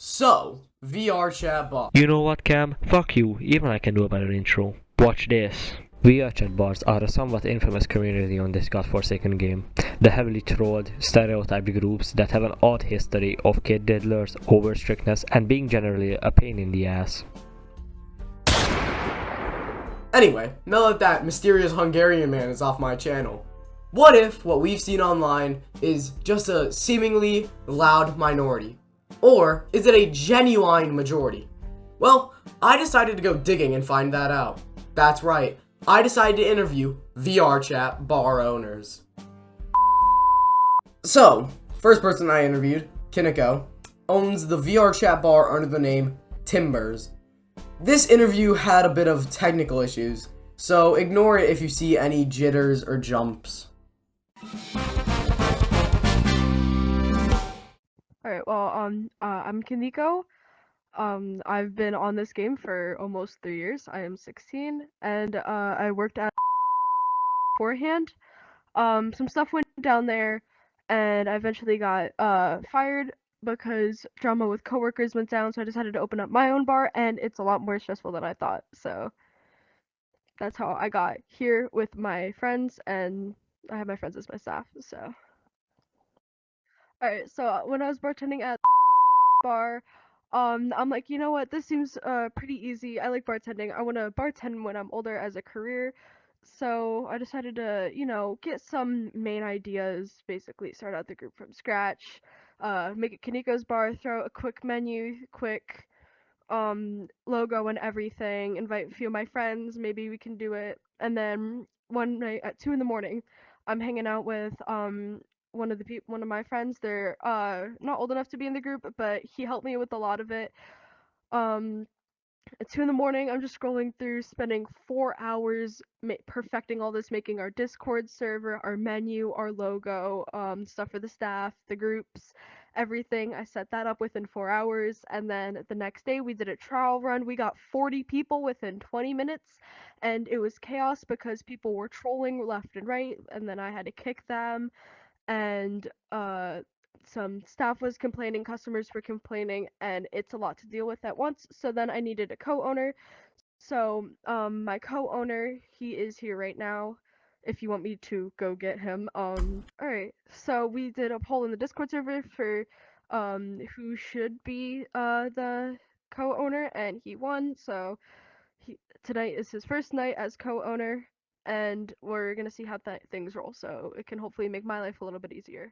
So, VR chat bot. You know what, Cam? Fuck you, even I can do a better intro. Watch this. Vrchat bars are a somewhat infamous community on this godforsaken game. The heavily trolled, stereotyped groups that have an odd history of kid diddlers, over strictness, and being generally a pain in the ass. Anyway, now that that mysterious Hungarian man is off my channel, what if what we've seen online is just a seemingly loud minority? Or is it a genuine majority? Well, I decided to go digging and find that out. That's right, I decided to interview VR chat bar owners. So, first person I interviewed, Kiniko, owns the VR chat bar under the name Timbers. This interview had a bit of technical issues, so ignore it if you see any jitters or jumps. Alright, well, I'm Kiniko. I've been on this game for almost 3 years. I am 16, and I worked at beforehand. Some stuff went down there, and I eventually got fired because drama with coworkers went down, so I decided to open up my own bar, and it's a lot more stressful than I thought. So that's how I got here with my friends, and I have my friends as my staff. So, alright, so when I was bartending at bar. I'm like, you know what? This seems pretty easy. I like bartending. I want to bartend when I'm older as a career. So I decided to, get some main ideas. Basically, start out the group from scratch. Make it Kaniko's bar. Throw a quick menu, quick logo and everything. Invite a few of my friends. Maybe we can do it. And then one night at 2 in the morning, I'm hanging out with one of my friends. They're not old enough to be in the group, but he helped me with a lot of it. Um, at 2 in the morning, I'm just scrolling through, spending 4 hours perfecting all this, making our Discord server, our menu, our logo, stuff for the staff, the groups, everything. I set that up within 4 hours, and then the next day we did a trial run. We got 40 people within 20 minutes, and it was chaos because people were trolling left and right, and then I had to kick them, and some staff was complaining, customers were complaining, and it's a lot to deal with at once. So then I needed a co-owner. So my co-owner, he is here right now. If you want me to go get him. All right. So we did a poll in the Discord server for who should be the co-owner, and he won. So tonight is his first night as co-owner, and we're gonna see how things roll. So it can hopefully make my life a little bit easier.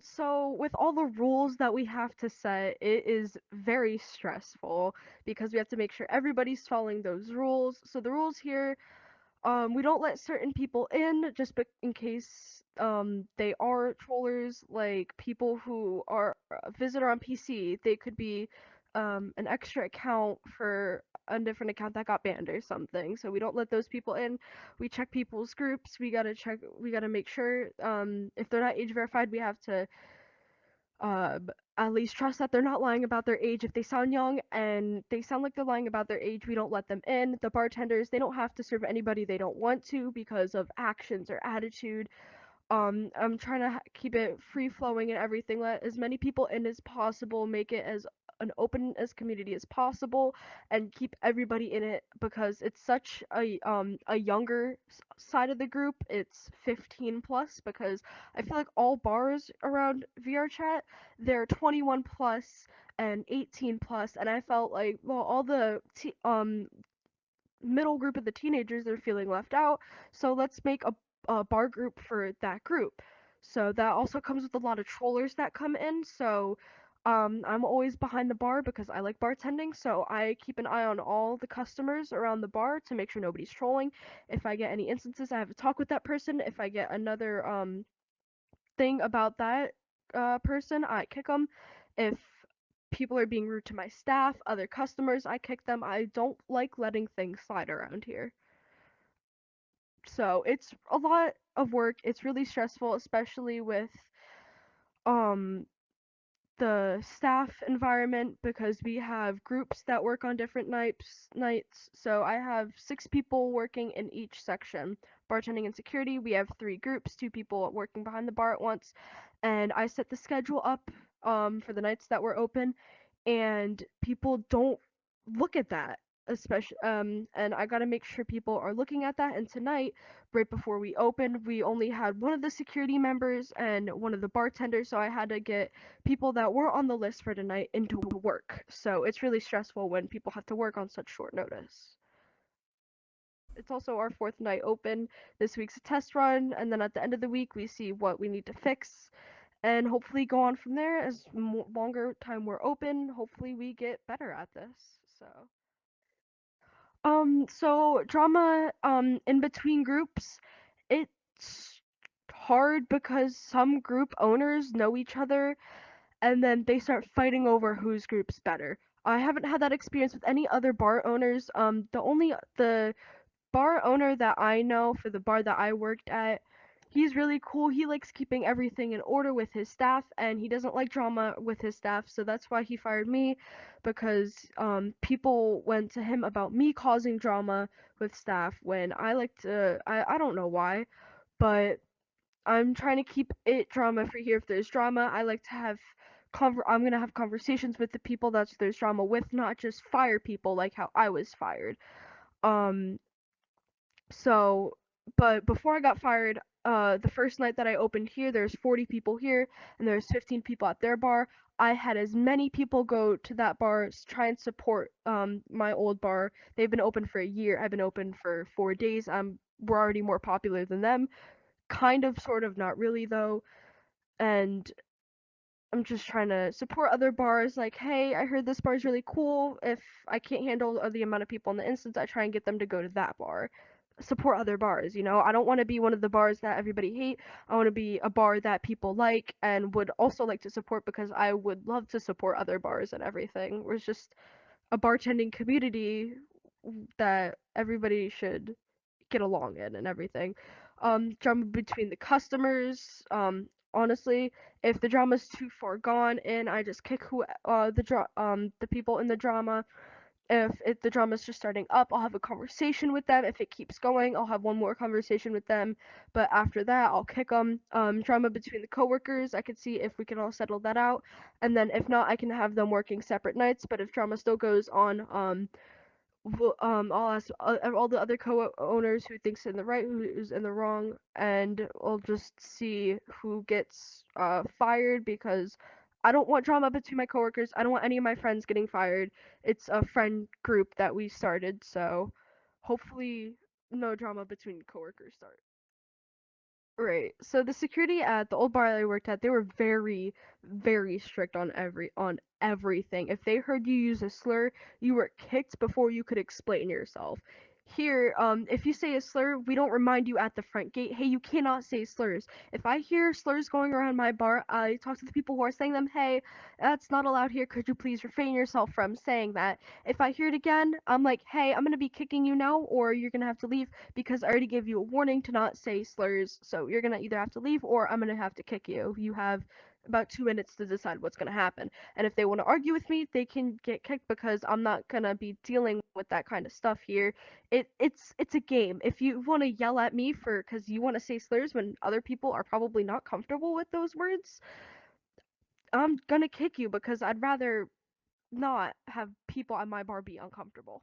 So with all the rules that we have to set, it is very stressful because we have to make sure everybody's following those rules. So the rules here, we don't let certain people in just in case they are trollers, like people who are a visitor on PC. They could be an extra account for a different account that got banned or something. So we don't let those people in. We check people's groups. We gotta make sure if they're not age verified, we have to at least trust that they're not lying about their age. If they sound young and they sound like they're lying about their age, we don't let them in. The bartenders, they don't have to serve anybody they don't want to because of actions or attitude. I'm trying to keep it free flowing and everything. Let as many people in as possible. Make it as an open as community as possible, and keep everybody in it because it's such a younger side of the group. It's 15 plus because I feel like all bars around VR chat they're 21 plus and 18 plus, and I felt like well all the middle group of the teenagers are feeling left out, so let's make a bar group for that group. So that also comes with a lot of trollers that come in. So I'm always behind the bar because I like bartending, so I keep an eye on all the customers around the bar to make sure nobody's trolling. If I get any instances, I have a talk with that person. If I get another thing about that person, I kick them. If people are being rude to my staff, other customers, I kick them. I don't like letting things slide around here. So it's a lot of work. It's really stressful, especially with um the staff environment because we have groups that work on different nights. So I have 6 people working in each section. Bartending and security, we have 3 groups, 2 people working behind the bar at once, and I set the schedule up for the nights that we're open. and people don't look at that, especially and I got to make sure people are looking at that. And tonight, right before we opened, we only had one of the security members and one of the bartenders, so I had to get people that were on the list for tonight into work. So it's really stressful when people have to work on such short notice. It's also our fourth night open. This week's a test run, and then at the end of the week we see what we need to fix and hopefully go on from there. As longer time we're open, hopefully we get better at this. So drama in between groups, it's hard because some group owners know each other and then they start fighting over whose group's better. I haven't had that experience with any other bar owners. The bar owner that I know for the bar that I worked at, he's really cool. He likes keeping everything in order with his staff, and he doesn't like drama with his staff, so that's why he fired me, because people went to him about me causing drama with staff when I like to. I don't know why, but I'm trying to keep it drama free here. If there's drama, I like to have. I'm gonna have conversations with the people that there's drama with, not just fire people like how I was fired. Um, so, but before I got fired, the first night that I opened here, there's 40 people here, and there's 15 people at their bar. I had as many people go to that bar, try and support my old bar. They've been open for a year. I've been open for 4 days. We're already more popular than them. Kind of, sort of, not really though. And I'm just trying to support other bars. Like, hey, I heard this bar is really cool. If I can't handle the amount of people in the instance, I try and get them to go to that bar. Support other bars, you know? I don't want to be one of the bars that everybody hate. I want to be a bar that people like and would also like to support, because I would love to support other bars and everything. We're just a bartending community that everybody should get along in and everything. Drama between the customers. Honestly, if the drama's too far gone and I just kick the people in the drama. If the drama's just starting up, I'll have a conversation with them. If it keeps going, I'll have one more conversation with them. But after that, I'll kick them. Drama between the coworkers, I could see if we can all settle that out. And then if not, I can have them working separate nights. But if drama still goes on, I'll ask all the other co-owners who thinks in the right, who's in the wrong, and I'll just see who gets fired, because I don't want drama between my coworkers. I don't want any of my friends getting fired. It's a friend group that we started, so hopefully no drama between coworkers start. Right. So the security at the old bar I worked at, they were very, very strict on everything. If they heard you use a slur, you were kicked before you could explain yourself. Here, if you say a slur, we don't remind you at the front gate, hey, you cannot say slurs. If I hear slurs going around my bar, I talk to the people who are saying them, hey, that's not allowed here. Could you please refrain yourself from saying that? If I hear it again, I'm like, hey, I'm gonna be kicking you now, or you're gonna have to leave, because I already gave you a warning to not say slurs. So you're gonna either have to leave or I'm gonna have to kick you. You have about 2 minutes to decide what's gonna happen. And if they want to argue with me, they can get kicked, because I'm not gonna be dealing with that kind of stuff here. It's a game. If you want to yell at me for because you want to say slurs when other people are probably not comfortable with those words, I'm gonna kick you, because I'd rather not have people at my bar be uncomfortable.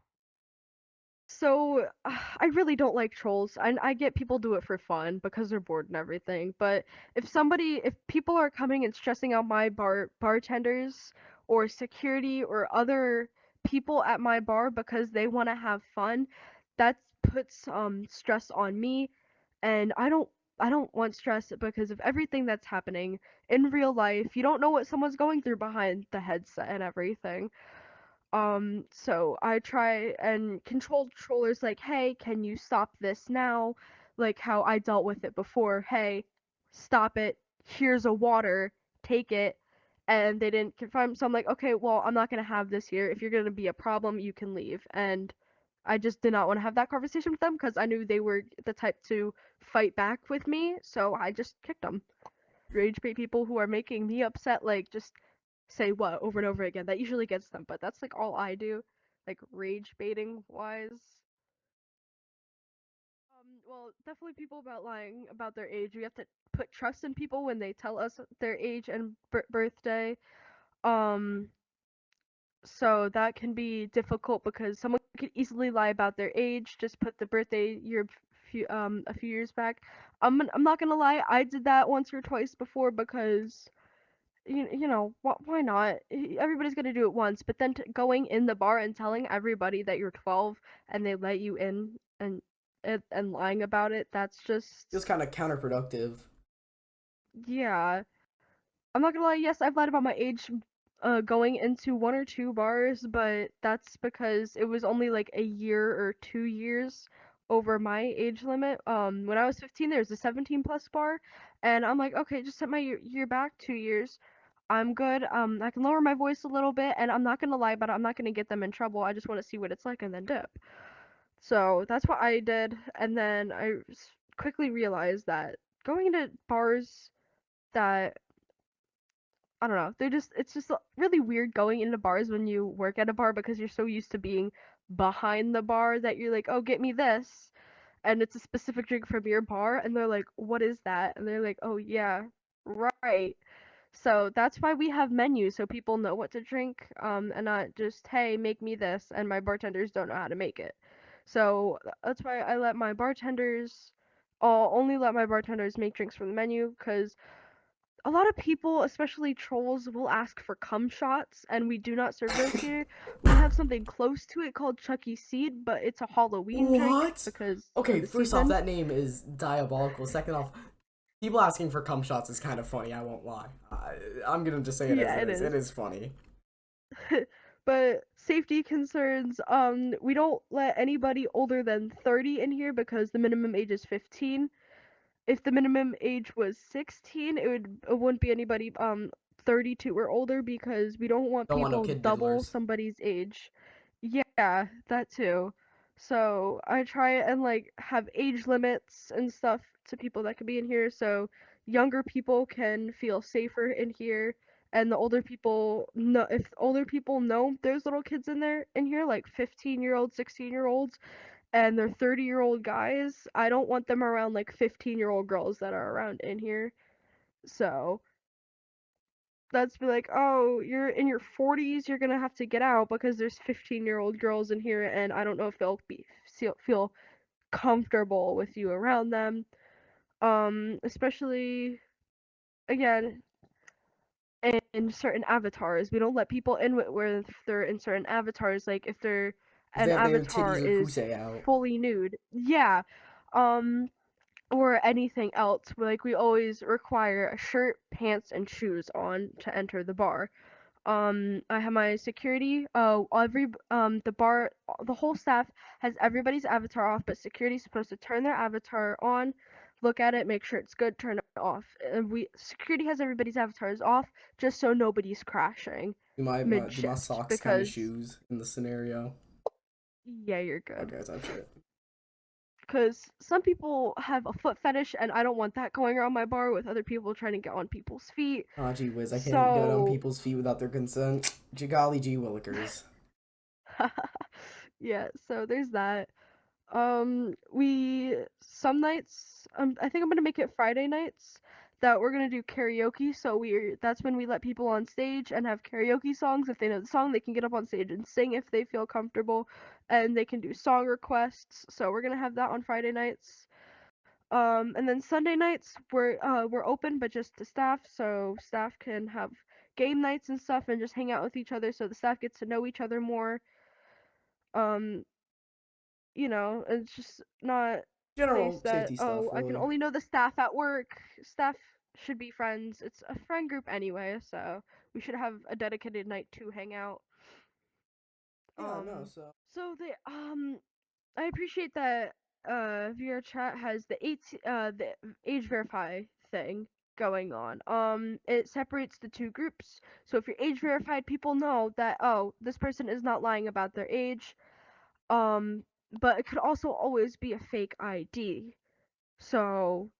So, I really don't like trolls. I get people do it for fun because they're bored and everything. But if people are coming and stressing out my bartenders or security or other people at my bar because they want to have fun, that puts stress on me, and I don't want stress because of everything that's happening in real life. You don't know what someone's going through behind the headset and everything. So I try and control trollers like, hey, can you stop this now? Like how I dealt with it before. Hey, stop it. Here's a water. Take it. And they didn't confirm. So I'm like, okay, well, I'm not gonna have this here. If you're gonna be a problem, you can leave. And I just did not want to have that conversation with them because I knew they were the type to fight back with me. So I just kicked them. Rage bait people who are making me upset, like, just say what over and over again. That usually gets them, but that's like all I do, like rage baiting wise. Well, definitely people about lying about their age. We have to put trust in people when they tell us their age and birthday. Um, So that can be difficult because someone could easily lie about their age, just put the birthday year a few years back. I'm not gonna lie, I did that once or twice before because you know why not? Everybody's gonna do it once, but then going in the bar and telling everybody that you're 12 and they let you in and lying about it, that's Feels just kind of counterproductive. yeah. I'm not gonna lie, yes, I've lied about my age going into one or two bars, but that's because it was only like a year or 2 years over my age limit. When I was 15, there was a 17 plus bar, and I'm like, okay, just set my year back 2 years. I'm good. I can lower my voice a little bit, and I'm not gonna lie about it. I'm not gonna get them in trouble. I just want to see what it's like and then dip. So that's what I did, and then quickly realized that going into bars that I don't know. It's just really weird going into bars when you work at a bar because you're so used to being behind the bar that you're like, "Oh, get me this." And it's a specific drink from your bar and they're like, "What is that?" And they're like, "Oh, yeah. Right." So that's why we have menus so people know what to drink and not just, "Hey, make me this," and my bartenders don't know how to make it. So that's why I let my bartenders I'll only let my bartenders make drinks from the menu cuz a lot of people, especially trolls, will ask for cum shots, and we do not serve those here. We have something close to it called Chucky Seed, but it's a Halloween drink What? because of Okay, the first off, season. that name is diabolical. Second off, people asking for cum shots is kind of funny. I won't lie. I'm gonna just say it as Yeah, it it is. It is. is funny. But safety concerns, we don't let anybody older than 30 in here because the minimum age is 15. If the minimum age was 16, it wouldn't be anybody 32 or older because we don't want Don't want no people kid double diddlers. somebody's age. Yeah, that too. So I try and like have age limits and stuff to people that could be in here so younger people can feel safer in here and the older people know if older people know there's little kids in here like 15-year-olds, 16-year-olds and they're 30-year-old guys, I don't want them around like 15-year-old girls that are around in here. So that's be like, oh, you're in your 40s, you're gonna have to get out because there's 15-year-old girls in here, and I don't know if they'll feel comfortable with you around them. Especially again in certain avatars, we don't let people in where they're in certain avatars. Like if they're Cause they an have their avatar titties or is pussy out. fully nude, yeah. Um, or anything else. Like we always require a shirt, pants, and shoes on to enter the bar. I have my security. The whole staff has everybody's avatar off, but security's supposed to turn their avatar on, look at it, make sure it's good, turn it off. And we security has everybody's avatars off just so nobody's crashing Do my mid-shift socks count as because shoes in the scenario? yeah, you're good. Okay, type shit. Because some people have a foot fetish, and I don't want that going around my bar with other people trying to get on people's feet. Ah, gee whiz, I can't get on So, people's feet without their consent. Jigolly gee willikers. yeah, so there's that. We some nights, I think I'm gonna make it Friday nights that we're gonna do karaoke. So that's when we let people on stage and have karaoke songs. If they know the song, they can get up on stage and sing if they feel comfortable, and they can do song requests. So we're gonna have that on Friday nights. And then Sunday nights we're open, but just to staff, so staff can have game nights and stuff and just hang out with each other, so the staff gets to know each other more. Um, it's just not nice General that safety oh stuff, I can really. only know the staff at work. Staff should be friends. It's a friend group anyway, so we should have a dedicated night to hang out. Yeah, no, Um, so. so I appreciate that Vrchat has the age verify thing going on. It separates the two groups. So if you're age verified, people know that oh, this person is not lying about their age. Um, but it could also always be a fake ID. So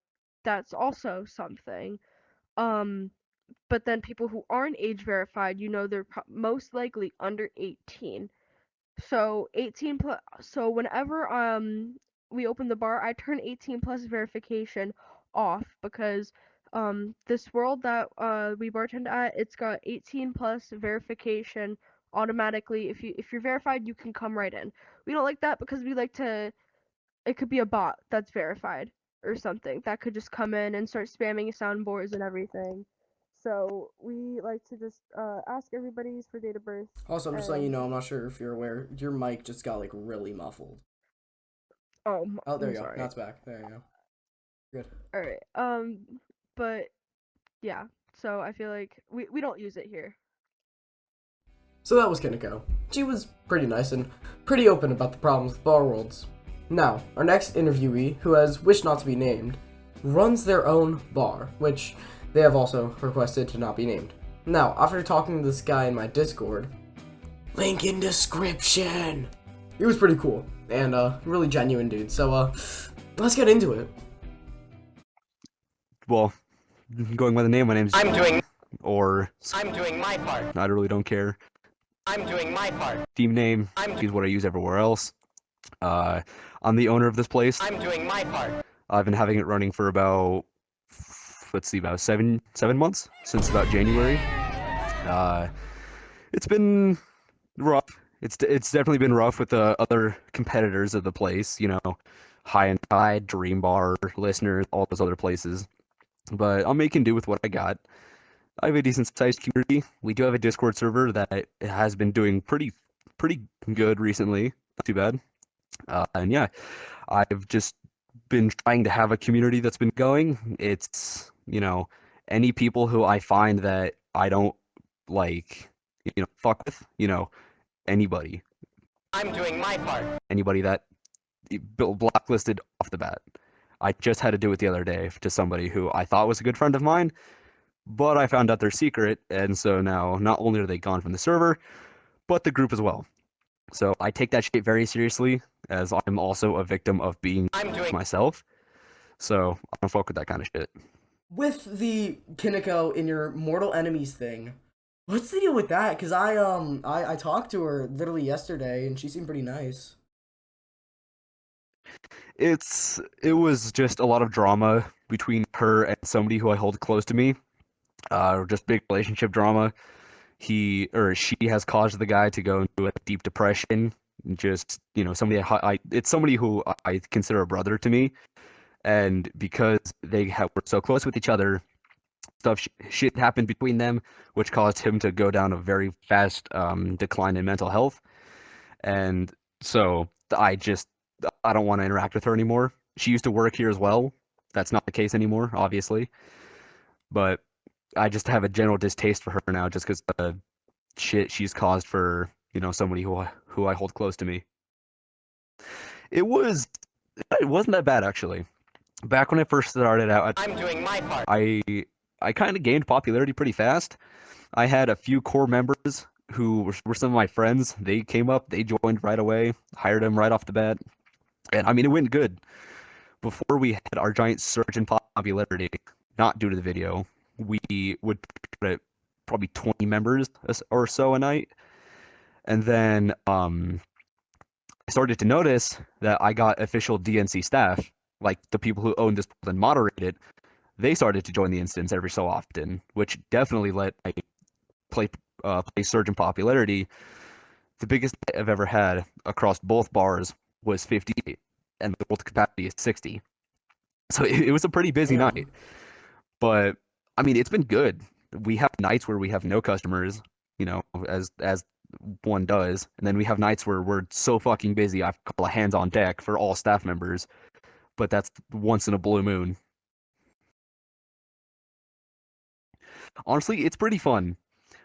that's also something. Um, but then people who aren't age verified, they're most likely under 18. So 18 plus. So whenever we open the bar, I turn 18 plus verification off because this world that we bartend at, it's got 18 plus verification automatically. If you're verified, you can come right in. We don't like that because we like to. It could be a bot that's verified or something that could just come in and start spamming soundboards and everything. So we like to just ask everybody's for date of birth. Also, I'm just letting you And know, I'm not sure if you're aware, your mic just got like really muffled. oh, Oh, there I'm you go. sorry. Now it's back. There you go. Good. All right. But yeah. So I feel like we don't use it here. So that was Kiniko. She was pretty nice and pretty open about the problems with bar worlds. Now, our next interviewee, who has wished not to be named, runs their own bar, which they have also requested to not be named. Now, after talking to this guy in my Discord, link in description, he was pretty cool and really genuine dude. So let's get into it. Well, going by the name, my name's I'm doing my part. I really don't care. I'm doing my part. Team name is what I use everywhere else. I'm the owner of this place. I'm doing my part. I've been having it running for about, let's see, about seven months, since about January. It's been rough. It's definitely been rough with the other competitors of the place, you know, High and Tide, Dream Bar, Listeners, all those other places. But I'm making do with what I got. I have a decent sized community. We do have a Discord server that has been doing pretty good recently. Not too bad. And yeah, I've just been trying to have a community that's been going. It's, you know, any people who I find that I don't like, you know, fuck with, you know, anybody. I'm doing my part. Anybody that blacklisted off the bat. I just had to do it the other day to somebody who I thought was a good friend of mine, but I found out their secret, and so now not only are they gone from the server, but the group as well. So I take that shit very seriously, as I'm also a victim of being myself. So I don't fuck with that kind of shit. With the Kiniko in your Mortal Enemies thing, what's the deal with that? Because I talked to her literally yesterday, and she seemed pretty nice. It was just a lot of drama between her and somebody who I hold close to me. Just big relationship drama. She has caused the guy to go into a deep depression. Just, you know, it's somebody who I consider a brother to me, and because were so close with each other, shit happened between them, which caused him to go down a very fast decline in mental health, and so I don't want to interact with her anymore. She used to work here as well. That's not the case anymore, obviously, but I just have a general distaste for her now, just because the shit she's caused for, you know, somebody who I hold close to me. It wasn't that bad, actually. Back when I first started out, I'm doing my part. I kind of gained popularity pretty fast. I had a few core members who were some of my friends. They came up, they joined right away, hired them right off the bat, and I mean, it went good. Before we had our giant surge in popularity, not due to the video, we would put probably 20 members or so a night. And then I started to notice that I got official DNC staff, like the people who owned this and moderate it. They started to join the instance every so often, which definitely let my play surge in popularity. The biggest I've ever had across both bars was 58, and the world capacity is 60. So it was a pretty busy night. But I mean, it's been good. We have nights where we have no customers, you know, as one does, and then we have nights where we're so fucking busy, I've got a hands on deck for all staff members, but that's once in a blue moon. Honestly, it's pretty fun.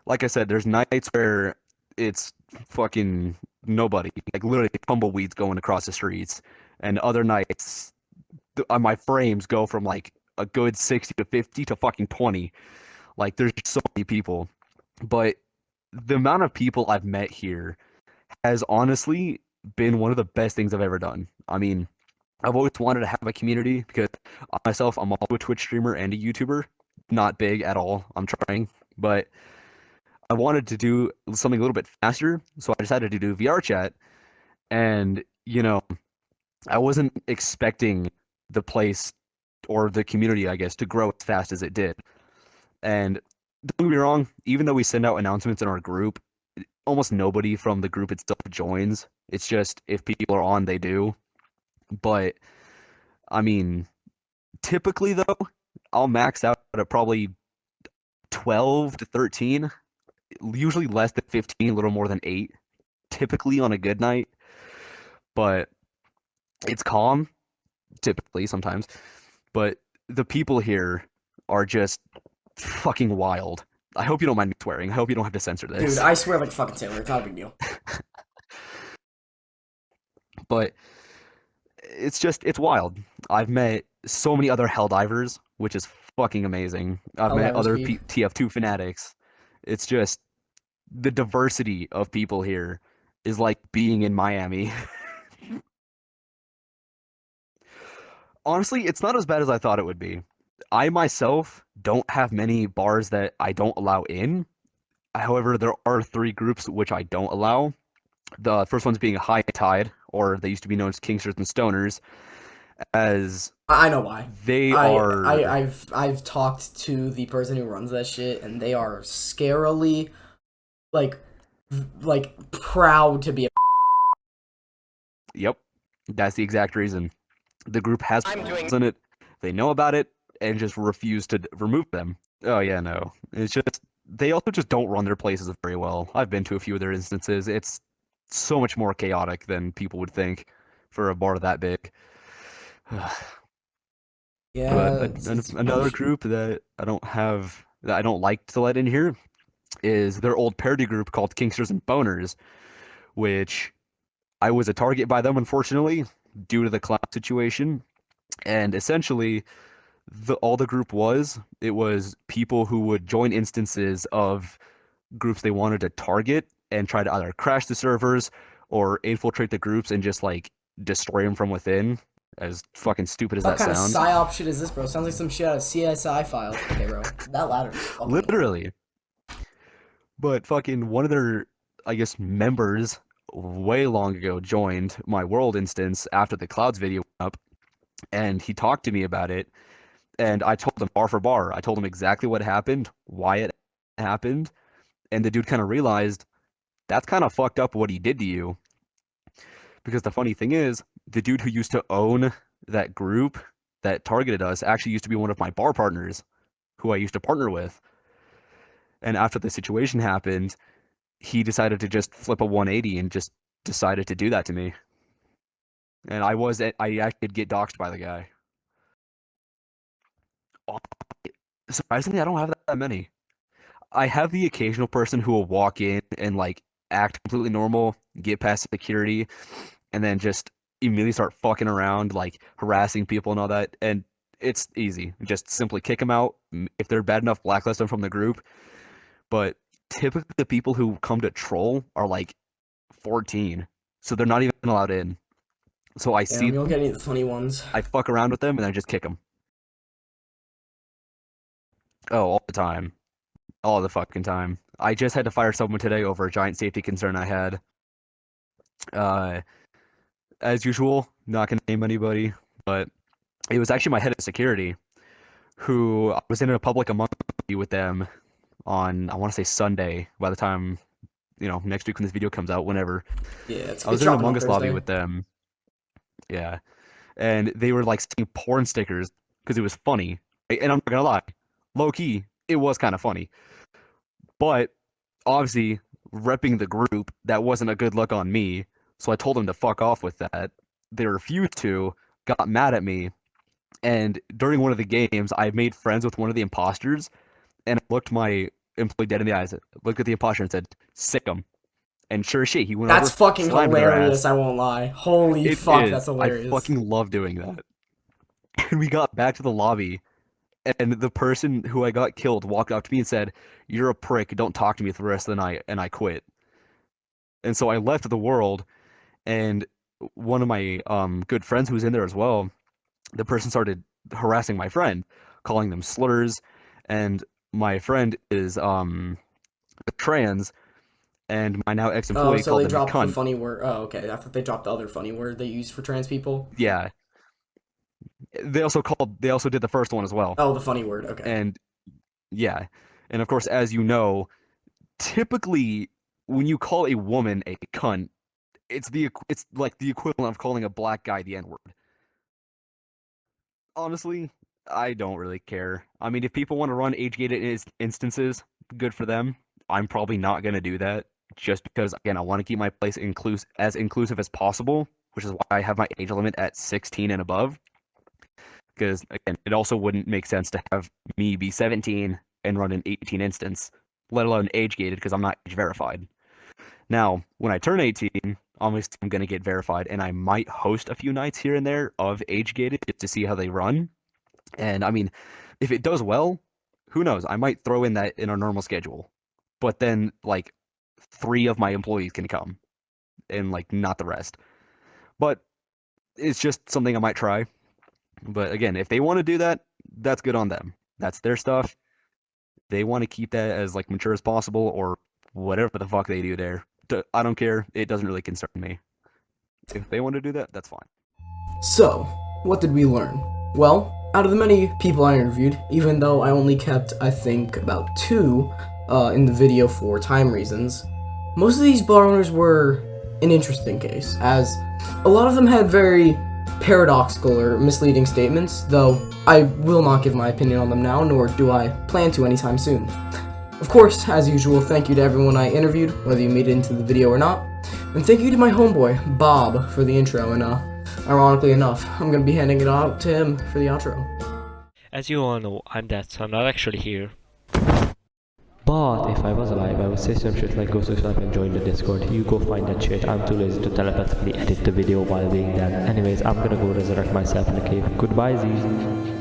Like I said, there's nights where it's fucking nobody, like literally tumbleweeds going across the streets, and other nights my frames go from like a good 60 to 50 to fucking 20. Like, there's so many people. But the amount of people I've met here has honestly been one of the best things I've ever done. I mean, I've always wanted to have a community because myself, I'm also a Twitch streamer and a YouTuber. Not big at all. I'm trying. But I wanted to do something a little bit faster, so I decided to do Vrchat. And, you know, I wasn't expecting the place or the community, I guess, to grow as fast as it did. And don't get me wrong, even though we send out announcements in our group, almost nobody from the group itself joins. It's just if people are on, they do. But I mean, typically though, I'll max out at probably 12 to 13, usually less than 15, a little more than 8, typically on a good night. But it's calm, typically, sometimes. But the people here are just fucking wild. I hope you don't mind me swearing. I hope you don't have to censor this. Dude, I swear like fucking sailor. It's not a big deal. But it's wild. I've met so many other Helldivers, which is fucking amazing. I've met Helldivers other peak. TF2 fanatics. It's just the diversity of people here is like being in Miami. Honestly, it's not as bad as I thought it would be. I myself don't have many bars that I don't allow in. However, there are 3 groups which I don't allow. The first one's being High Tide, or they used to be known as Kingsters and Stoners, as I know why. I've talked to the person who runs that shit, and they are scarily, like proud to be a. Yep, that's the exact reason. The group has I'm doing- in it. They know about it and just refuse to remove them. Oh yeah, no. It's just they also just don't run their places very well. I've been to a few of their instances. It's so much more chaotic than people would think for a bar that big. Yeah. But another group that I don't like to let in here is their old parody group called Kingsters and Boners, which I was a target by them, unfortunately, due to the class situation. And essentially, all the group was people who would join instances of groups they wanted to target and try to either crash the servers or infiltrate the groups and just like destroy them from within. As fucking stupid as What that kind sounds. of psyop shit is this, bro? Sounds like some shit out of CSI files. Okay, bro. That ladder is fucking Literally. But fucking one of their, I guess, members way long ago joined my world instance after the Clouds video went up, and he talked to me about it, and I told him bar for bar. I told him exactly what happened, why it happened, and the dude kind of realized that's kind of fucked up what he did to you. Because the funny thing is, the dude who used to own that group that targeted us actually used to be one of my bar partners who I used to partner with. And after the situation happened, he decided to just flip a 180 and just decided to do that to me. And I actually did get doxxed by the guy. Surprisingly, I don't have that many. I have the occasional person who will walk in and like act completely normal, get past security, and then just immediately start fucking around, like harassing people and all that. And it's easy. Just simply kick them out. If they're bad enough, blacklist them from the group. But typically the people who come to troll are like 14. So they're not even allowed in. So I see you don't get any of the funny ones. I fuck around with them and I just kick them. Oh, all the time. All the fucking time. I just had to fire someone today over a giant safety concern I had. As usual, not gonna name anybody, but it was actually my head of security who I was in a public Among Us with them on, I want to say Sunday, by the time, next week when this video comes out, whenever. Yeah, I was in an Among Us lobby with them. Yeah. And they were like seeing porn stickers because it was funny. And I'm not gonna lie, low key, it was kind of funny. But obviously, repping the group, that wasn't a good look on me. So I told them to fuck off with that. They refused to, got mad at me. And during one of the games, I made friends with one of the imposters, and I looked my employee dead in the eyes, looked at the imposter and said, "Sick him." And sure as shit, he went over. That's fucking slammed their hilarious, ass. I won't lie. Holy It fuck, is. that's hilarious. I fucking love doing that. And we got back to the lobby, and the person who I got killed walked up to me and said, "You're a prick, don't talk to me for the rest of the night," and I quit. And so I left the world, and one of my good friends who was in there as well, the person started harassing my friend, calling them slurs, and my friend is trans, and my now ex-employee so called they him a dropped the cunt. funny word. Oh, okay. I thought they dropped the other funny word they used for trans people. Yeah. They also did the first one as well. Oh, the funny word. Okay. And yeah. And of course, as you know, typically when you call a woman a cunt, it's like the equivalent of calling a black guy the N-word. Honestly, I don't really care. I mean, if people want to run age-gated instances, good for them. I'm probably not going to do that, just because, again, I want to keep my place as inclusive as possible, which is why I have my age limit at 16 and above. Because, again, it also wouldn't make sense to have me be 17 and run an 18 instance, let alone age-gated, because I'm not age-verified. Now, when I turn 18, obviously I'm going to get verified, and I might host a few nights here and there of age-gated just to see how they run. And, I mean, if it does well, who knows? I might throw in that in our normal schedule. But then, like, 3 of my employees can come, and, like, not the rest. But it's just something I might try. But, again, if they want to do that, that's good on them. That's their stuff. They want to keep that as, like, mature as possible, or whatever the fuck they do there. I don't care. It doesn't really concern me. If they want to do that, that's fine. So, what did we learn? Well, out of the many people I interviewed, even though I only kept, I think, about 2 in the video for time reasons, most of these bar owners were an interesting case, as a lot of them had very paradoxical or misleading statements, though I will not give my opinion on them now, nor do I plan to anytime soon. Of course, as usual, thank you to everyone I interviewed, whether you made it into the video or not, and thank you to my homeboy, Bob, for the intro, and ironically enough, I'm gonna be handing it out to him for the outro. As you all know, I'm dead, so I'm not actually here. But if I was alive, I would say some shit like go subscribe and join the Discord. You go find that shit. I'm too lazy to telepathically edit the video while being dead. Anyways, I'm gonna go resurrect myself in the cave. Goodbye, Z's.